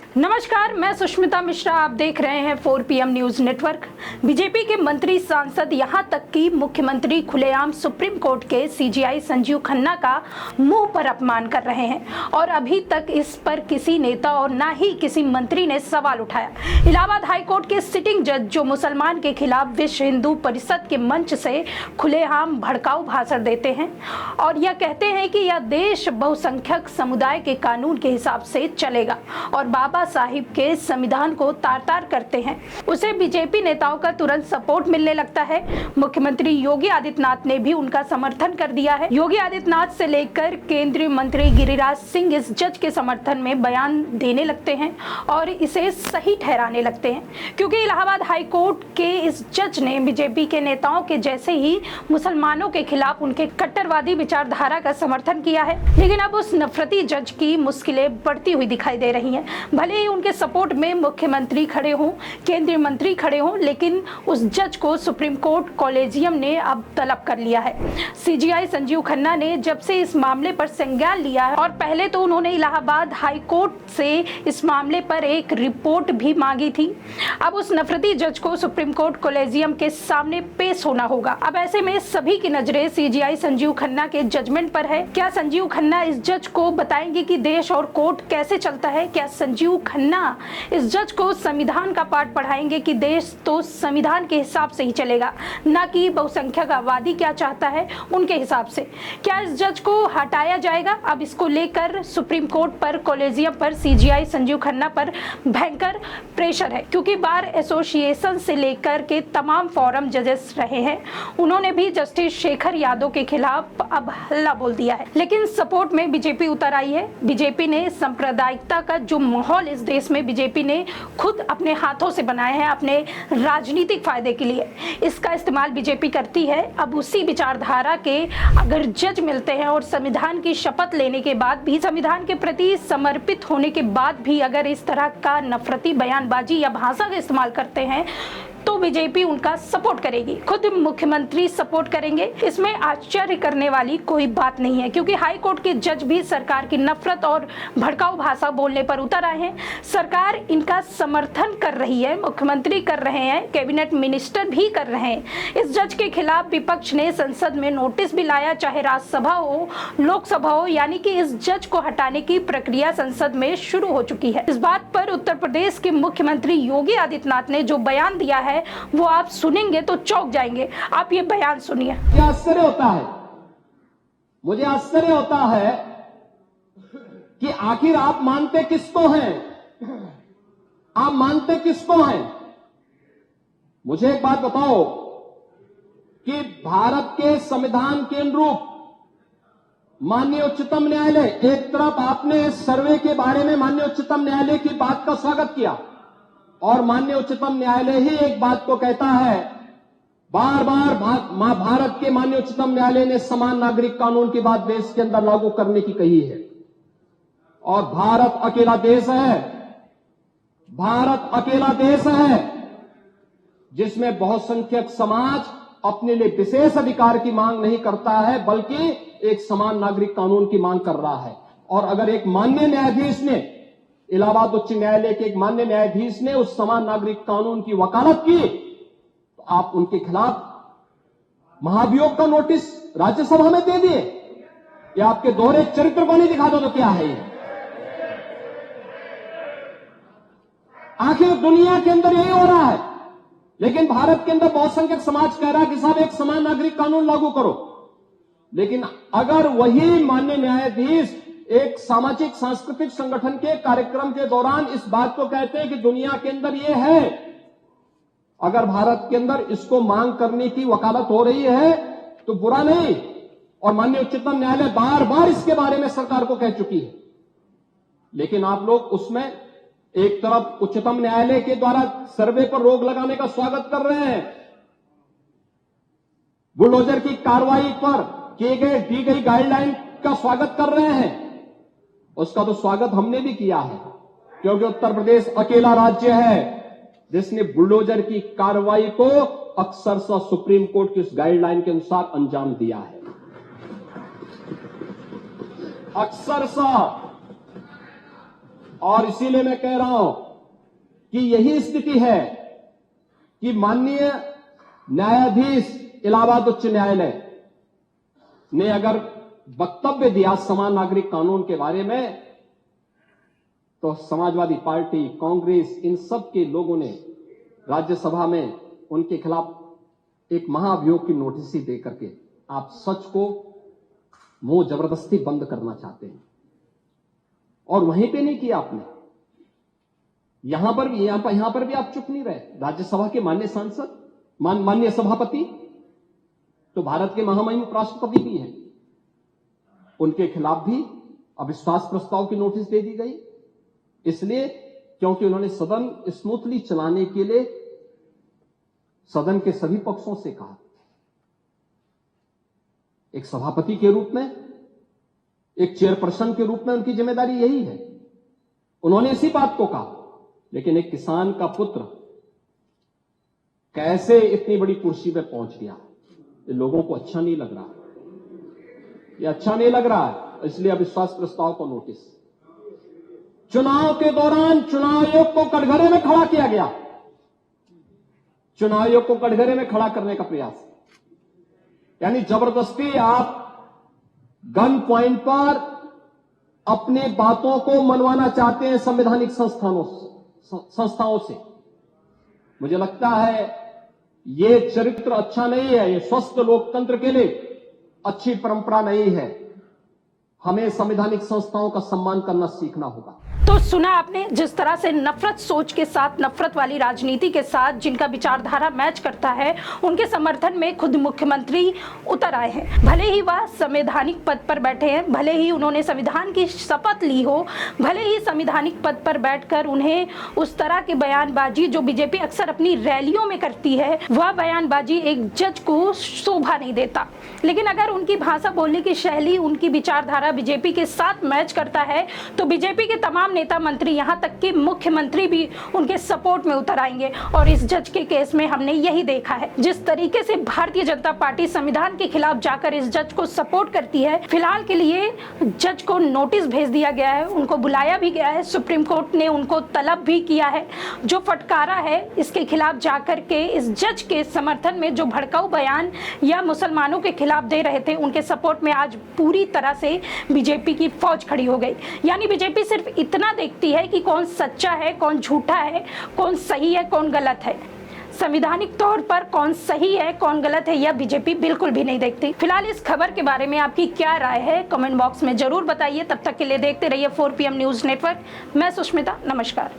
नमस्कार, मैं सुष्मिता मिश्रा। आप देख रहे हैं 4 PM न्यूज नेटवर्क। बीजेपी के मंत्री सांसद यहां तक कि मुख्यमंत्री खुलेआम सुप्रीम कोर्ट के CJI संजीव खन्ना का मुंह पर अपमान कर रहे हैं और अभी तक इस पर किसी नेता और ना ही किसी मंत्री ने सवाल उठाया। इलाहाबाद हाईकोर्ट के सिटिंग जज जो मुसलमान के खिलाफ विश्व हिंदू परिषद के मंच से खुलेआम भड़काऊ भाषण देते हैं और यह कहते हैं कि यह देश बहुसंख्यक समुदाय के कानून के हिसाब से चलेगा और बाबा साहिब के संविधान को तार-तार करते हैं, उसे बीजेपी नेताओं का तुरंत सपोर्ट मिलने लगता है। मुख्यमंत्री योगी आदित्यनाथ ने भी उनका समर्थन कर दिया है। योगी आदित्यनाथ से लेकर केंद्रीय मंत्री गिरिराज सिंह इस जज के समर्थन में बयान देने लगते हैं और इसे सही ठहराने लगते हैं, क्योंकि इलाहाबाद हाईकोर्ट के इस जज ने बीजेपी के नेताओं के जैसे ही मुसलमानों के खिलाफ उनके कट्टरवादी विचारधारा का समर्थन किया है। लेकिन अब उस नफरती जज की मुश्किलें बढ़ती हुई दिखाई दे रही हैं। भले ही उनके सपोर्ट में मुख्यमंत्री खड़े हों, केंद्रीय मंत्री खड़े हों, लेकिन उस जज को सुप्रीम कोर्ट कॉलेजियम ने अब तलब कर लिया है। CJI संजीव खन्ना ने जब से इस मामले पर संज्ञान लिया है और पहले तो उन्होंने इलाहाबाद हाई कोर्ट से इस मामले पर एक रिपोर्ट भी मांगी थी। अब उस नफरती जज को सुप्रीम कोर्ट कॉलेजियम के सामने पेश होना होगा। अब ऐसे में सभी की नजरें CJI संजीव खन्ना के जजमेंट पर है। क्या संजीव खन्ना इस जज को बताएंगे कि देश और कोर्ट कैसे चलता है? क्या संजीव खन्ना इस जज को संविधान का पाठ पढ़ाएंगे कि देश तो संविधान के हिसाब से ही चलेगा, ना कि बहुसंख्यक आबादी क्या चाहता है उनके हिसाब से? क्या इस जज को हटाया जाएगा? अब इसको लेकर सुप्रीम कोर्ट पर, कॉलेजियम पर CJI संजीव खन्ना पर भयंकर प्रेशर है, क्योंकि बार एसोसिएशन से लेकर के तमाम फोरम जजेस रहे हैं, उन्होंने भी जस्टिस शेखर यादव के खिलाफ अब हल्ला बोल दिया है। लेकिन सपोर्ट में बीजेपी उतर आई है। बीजेपी ने सांप्रदायिकता का जो माहौल इस देश में बीजेपी ने खुद अपने हाथों से बनाया है अपने राजनीतिक फायदे के लिए, इसका इस्तेमाल बीजेपी करती है। अब उसी विचारधारा के अगर जज मिलते हैं और संविधान की शपथ लेने के बाद भी, संविधान के प्रति समर्पित होने के बाद भी अगर इस तरह का नफरती बयानबाजी या भाषा का इस्तेमाल करते हैं तो बीजेपी उनका सपोर्ट करेगी, खुद मुख्यमंत्री सपोर्ट करेंगे। इसमें आश्चर्य करने वाली कोई बात नहीं है, क्योंकि हाई कोर्ट के जज भी सरकार की नफरत और भड़काऊ भाषा बोलने पर उतर आए हैं। सरकार इनका समर्थन कर रही है, मुख्यमंत्री कर रहे हैं, कैबिनेट मिनिस्टर भी कर रहे हैं। इस जज के खिलाफ विपक्ष ने संसद में नोटिस भी लाया, चाहे राज्यसभा हो, लोकसभा हो, यानी कि इस जज को हटाने की प्रक्रिया संसद में शुरू हो चुकी है। इस बात पर उत्तर प्रदेश के मुख्यमंत्री योगी आदित्यनाथ ने जो बयान दिया है वो आप सुनेंगे तो चौंक जाएंगे। आप ये बयान सुनिए। क्या आश्चर्य होता है, मुझे आश्चर्य होता है कि आखिर आप मानते किसको हैं? आप मानते किसको हैं? मुझे एक बात बताओ कि भारत के संविधान के अनुरूप माननीय उच्चतम न्यायालय, एक तरफ आपने सर्वे के बारे में माननीय उच्चतम न्यायालय की बात का स्वागत किया और माननीय उच्चतम न्यायालय ही एक बात को कहता है, बार बार भारत के माननीय उच्चतम न्यायालय ने समान नागरिक कानून की बात देश के अंदर लागू करने की कही है। और भारत अकेला देश है, भारत अकेला देश है जिसमें बहुसंख्यक समाज अपने लिए विशेष अधिकार की मांग नहीं करता है, बल्कि एक समान नागरिक कानून की मांग कर रहा है। और अगर एक माननीय न्यायाधीश ने, इलाहाबाद उच्च न्यायालय के एक माननीय न्यायाधीश ने उस समान नागरिक कानून की वकालत की, तो आप उनके खिलाफ महाभियोग का नोटिस राज्यसभा में दे दिए। या आपके दोहरे चरित्र को नहीं दिखा दो तो क्या है ये? आखिर दुनिया के अंदर यही हो रहा है, लेकिन भारत के अंदर बहुसंख्यक समाज कह रहा है कि साहब एक समान नागरिक कानून लागू करो। लेकिन अगर वही माननीय न्यायाधीश एक सामाजिक सांस्कृतिक संगठन के कार्यक्रम के दौरान इस बात को कहते हैं कि दुनिया के अंदर ये है, अगर भारत के अंदर इसको मांग करने की वकालत हो रही है तो बुरा नहीं। और माननीय उच्चतम न्यायालय बार बार इसके बारे में सरकार को कह चुकी है, लेकिन आप लोग उसमें एक तरफ उच्चतम न्यायालय के द्वारा सर्वे पर रोक लगाने का स्वागत कर रहे हैं, बुलडोजर की कार्रवाई पर दी गई गाइडलाइन का स्वागत कर रहे हैं। उसका तो स्वागत हमने भी किया है, क्योंकि उत्तर प्रदेश अकेला राज्य है जिसने बुलडोजर की कार्रवाई को अक्सरशः सुप्रीम कोर्ट की उस गाइडलाइन के अनुसार अंजाम दिया है। अक्सरशः और इसीलिए मैं कह रहा हूं कि यही स्थिति है कि माननीय न्यायाधीश इलाहाबाद उच्च न्यायालय ने अगर वक्तव्य दिया समान नागरिक कानून के बारे में, तो समाजवादी पार्टी, कांग्रेस, इन सब के लोगों ने राज्यसभा में उनके खिलाफ एक महाअभियोग की नोटिस ही दे करके आप सच को मुंह जबरदस्ती बंद करना चाहते हैं। और वहीं पे नहीं किया आपने, यहां पर भी आप चुप नहीं रहे। राज्यसभा के माननीय सांसद, माननीय सभापति तो भारत के महामहिम उपराष्ट्रपति भी हैं, उनके खिलाफ भी अविश्वास प्रस्ताव की नोटिस दे दी गई, इसलिए क्योंकि उन्होंने सदन स्मूथली चलाने के लिए सदन के सभी पक्षों से कहा। एक सभापति के रूप में, एक चेयरपर्सन के रूप में उनकी जिम्मेदारी यही है, उन्होंने इसी बात को कहा। लेकिन एक किसान का पुत्र कैसे इतनी बड़ी कुर्सी पे पहुंच गया, ये लोगों को अच्छा नहीं लग रहा, ये अच्छा नहीं लग रहा है, इसलिए अविश्वास प्रस्ताव को नोटिस। चुनाव के दौरान चुनाव आयोग को कटघरे में खड़ा किया गया, चुनाव आयोग को कटघरे में खड़ा करने का प्रयास, यानी जबरदस्ती आप गन पॉइंट पर अपनी बातों को मनवाना चाहते हैं संवैधानिक संस्थाओं से। मुझे लगता है ये चरित्र अच्छा नहीं है, ये स्वस्थ लोकतंत्र के लिए अच्छी परंपरा नहीं है। हमें संवैधानिक संस्थाओं का सम्मान करना सीखना होगा। तो सुना आपने, जिस तरह से नफरत सोच के साथ, नफरत वाली राजनीति के साथ जिनका विचारधारा मैच करता है, उनके समर्थन में खुद मुख्यमंत्री उतर आए हैं। भले ही वह संवैधानिक पद पर बैठे हैं, भले ही उन्होंने संविधान की शपथ ली हो, भले ही संवैधानिक पद पर बैठकर उन्हें उस तरह की बयानबाजी जो बीजेपी अक्सर अपनी रैलियों में करती है, वह बयानबाजी एक जज को शोभा नहीं देता। लेकिन अगर उनकी भाषा बोलने की शैली, उनकी विचारधारा बीजेपी के साथ मैच करता है, तो बीजेपी के तमाम नेता मंत्री, यहां तक कि मुख्यमंत्री भी उनके सपोर्ट में उतर आएंगे। और इस जज के केस में हमने यही देखा है, जिस तरीके से भारतीय जनता पार्टी संविधान के खिलाफ जाकर इस जज को सपोर्ट करती है। फिलहाल के लिए जज को नोटिस भेज दिया गया है, उनको बुलाया भी गया है, सुप्रीम कोर्ट ने उनको तलब भी किया है। जो फटकारा है इसके खिलाफ जाकर के इस जज के समर्थन में जो भड़काऊ बयान या मुसलमानों के खिलाफ दे रहे थे, उनके सपोर्ट में आज पूरी तरह से बीजेपी की फौज खड़ी हो गई। यानी बीजेपी सिर्फ इतना देखती है कि कौन सच्चा है, कौन झूठा है, कौन सही है, कौन गलत है। संवैधानिक तौर पर कौन सही है, कौन गलत है, यह बीजेपी बिल्कुल भी नहीं देखती। फिलहाल इस खबर के बारे में आपकी क्या राय है, कमेंट बॉक्स में जरूर बताइए। तब तक के लिए देखते रहिए 4PM न्यूज नेटवर्क। मैं सुष्मिता, नमस्कार।